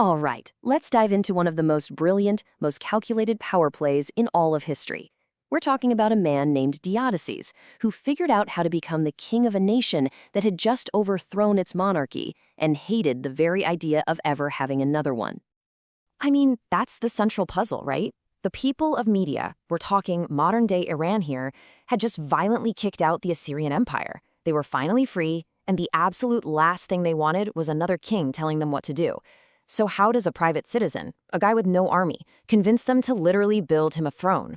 All right, let's dive into one of the most brilliant, most calculated power plays in all of history. We're talking about a man named Deioces, who figured out how to become the king of a nation that had just overthrown its monarchy and hated the very idea of ever having another one. I mean, that's the central puzzle, right? The people of Media, we're talking modern-day Iran here, had just violently kicked out the Assyrian Empire. They were finally free, and the absolute last thing they wanted was another king telling them what to do. So how does a private citizen, a guy with no army, convince them to literally build him a throne?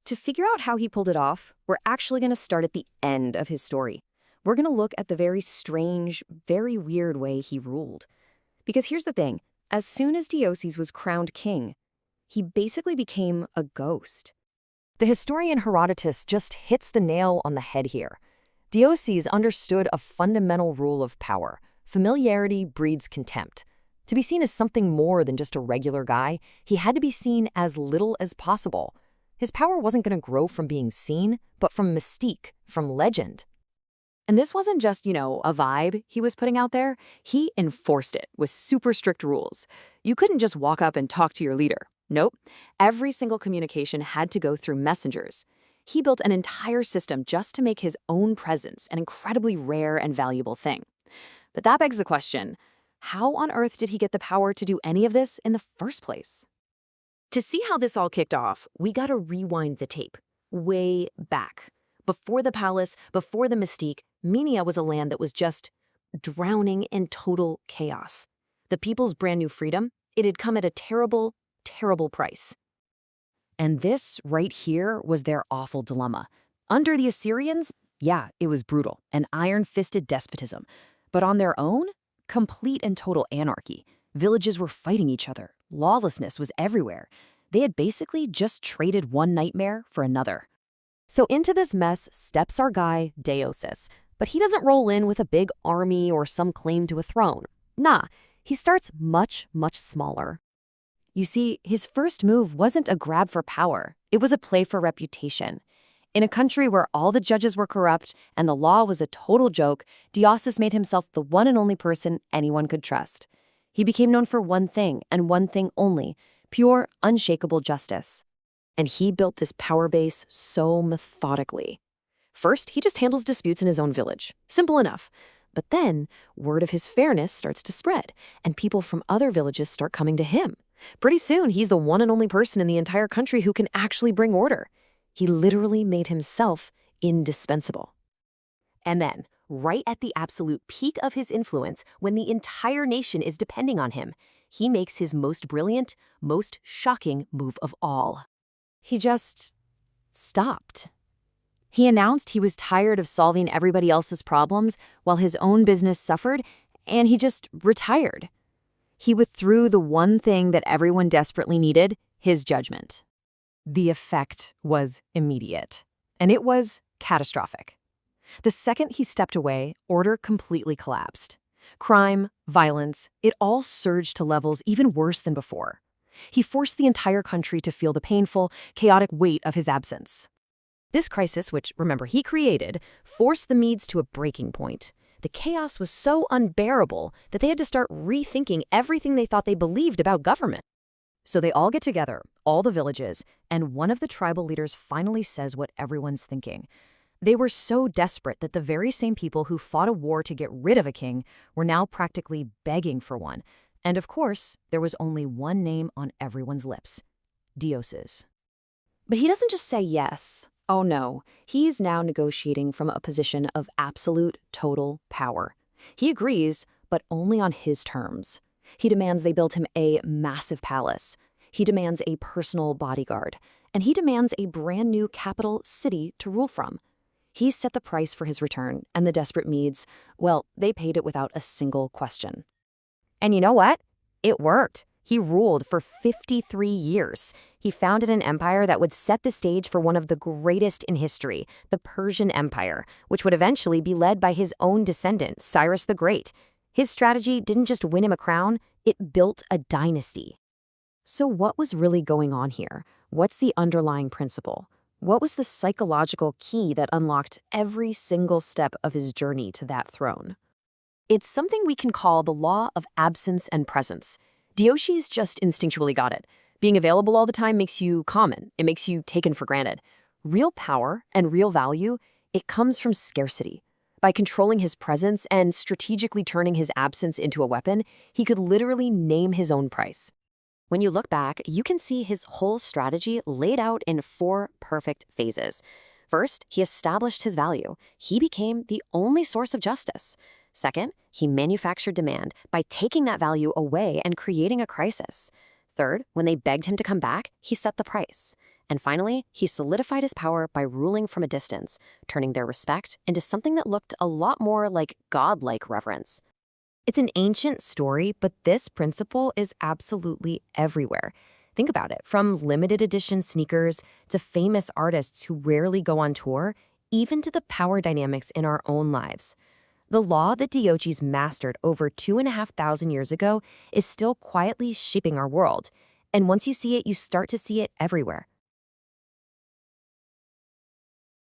To figure out how he pulled it off, we're actually going to start at the end of his story. We're going to look at the very strange, very weird way he ruled. Because here's the thing, as soon as Deioces was crowned king, he basically became a ghost. The historian Herodotus just hits the nail on the head here. Deioces understood a fundamental rule of power. Familiarity breeds contempt. To be seen as something more than just a regular guy, he had to be seen as little as possible. His power wasn't going to grow from being seen, but from mystique, from legend. And this wasn't just, a vibe he was putting out there. He enforced it with super strict rules. You couldn't just walk up and talk to your leader. Nope. Every single communication had to go through messengers. He built an entire system just to make his own presence an incredibly rare and valuable thing. But that begs the question, how on earth did he get the power to do any of this in the first place? To see how this all kicked off, we gotta rewind the tape, way back. Before the palace, before the mystique, Media was a land that was just drowning in total chaos. The people's brand new freedom, it had come at a terrible, terrible price. And this right here was their awful dilemma. Under the Assyrians, yeah, it was brutal, an iron-fisted despotism. But on their own, complete and total anarchy. Villages were fighting each other. Lawlessness was everywhere. They had basically just traded one nightmare for another. So into this mess steps our guy, Deioces. But he doesn't roll in with a big army or some claim to a throne. Nah, he starts much, much smaller. You see, his first move wasn't a grab for power. It was a play for reputation. In a country where all the judges were corrupt and the law was a total joke, Deioces made himself the one and only person anyone could trust. He became known for one thing and one thing only, pure, unshakable justice. And he built this power base so methodically. First, he just handles disputes in his own village. Simple enough. But then, word of his fairness starts to spread, and people from other villages start coming to him. Pretty soon, he's the one and only person in the entire country who can actually bring order. He literally made himself indispensable. And then, right at the absolute peak of his influence, when the entire nation is depending on him, he makes his most brilliant, most shocking move of all. He just stopped. He announced he was tired of solving everybody else's problems while his own business suffered, and he just retired. He withdrew the one thing that everyone desperately needed, his judgment. The effect was immediate, and it was catastrophic. The second he stepped away, order completely collapsed. Crime, violence, it all surged to levels even worse than before. He forced the entire country to feel the painful, chaotic weight of his absence. This crisis, which, remember, he created, forced the Medes to a breaking point. The chaos was so unbearable that they had to start rethinking everything they thought they believed about government. So they all get together, all the villages, and one of the tribal leaders finally says what everyone's thinking. They were so desperate that the very same people who fought a war to get rid of a king were now practically begging for one. And of course, there was only one name on everyone's lips: Deioces. But he doesn't just say yes. Oh no, he's now negotiating from a position of absolute, total power. He agrees, but only on his terms. He demands they build him a massive palace. He demands a personal bodyguard. And he demands a brand new capital city to rule from. He set the price for his return, and the desperate Medes, well, they paid it without a single question. And you know what? It worked. He ruled for 53 years. He founded an empire that would set the stage for one of the greatest in history, the Persian Empire, which would eventually be led by his own descendant, Cyrus the Great. His strategy didn't just win him a crown, it built a dynasty. So what was really going on here? What's the underlying principle? What was the psychological key that unlocked every single step of his journey to that throne? It's something we can call the law of absence and presence. Deioces just instinctually got it. Being available all the time makes you common. It makes you taken for granted. Real power and real value, it comes from scarcity. By controlling his presence and strategically turning his absence into a weapon, he could literally name his own price. When you look back, you can see his whole strategy laid out in 4 perfect phases. First, he established his value. He became the only source of justice. Second, he manufactured demand by taking that value away and creating a crisis. Third, when they begged him to come back, he set the price. And finally, he solidified his power by ruling from a distance, turning their respect into something that looked a lot more like godlike reverence. It's an ancient story, but this principle is absolutely everywhere. Think about it, from limited edition sneakers to famous artists who rarely go on tour, even to the power dynamics in our own lives. The law that Deioces mastered over 2,500 years ago is still quietly shaping our world. And once you see it, you start to see it everywhere.